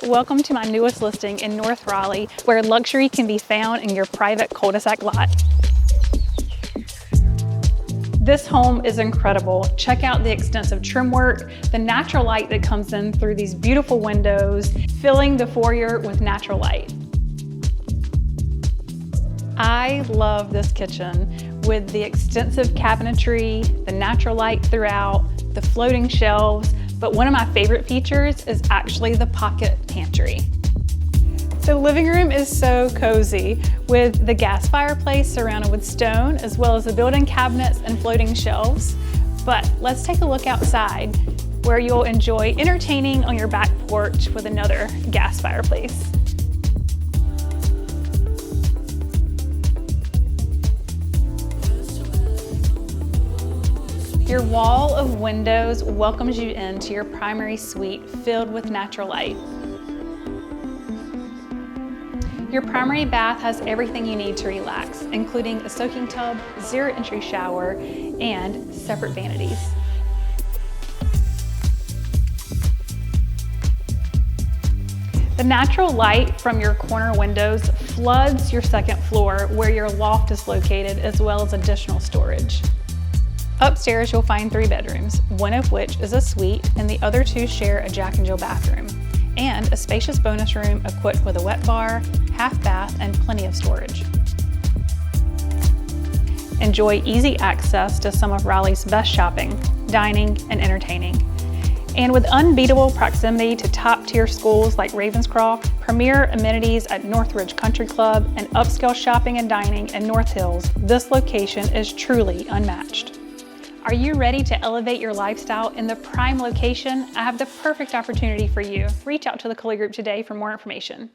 welcome to my newest listing in North Raleigh, where luxury can be found in your private cul-de-sac lot. This home is incredible. Check out the extensive trim work, the natural light that comes in through these beautiful windows, filling the foyer with natural light. I love this kitchen with the extensive cabinetry, the natural light throughout, the floating shelves, but one of my favorite features is actually the pocket pantry. The living room is so cozy with the gas fireplace surrounded with stone, as well as the built-in cabinets and floating shelves. But let's take a look outside, where you'll enjoy entertaining on your back porch with another gas fireplace. Your wall of windows welcomes you into your primary suite filled with natural light. Your primary bath has everything you need to relax, including a soaking tub, zero entry shower, and separate vanities. The natural light from your corner windows floods your second floor where your loft is located, as well as additional storage. Upstairs, you'll find 3 bedrooms, one of which is a suite, and the other 2 share a Jack and Jill bathroom, and a spacious bonus room equipped with a wet bar, half bath, and plenty of storage. Enjoy easy access to some of Raleigh's best shopping, dining, and entertaining. And with unbeatable proximity to top-tier schools like Ravenscroft, premier amenities at Northridge Country Club, and upscale shopping and dining in North Hills, this location is truly unmatched. Are you ready to elevate your lifestyle in the prime location? I have the perfect opportunity for you. Reach out to the Coley Group today for more information.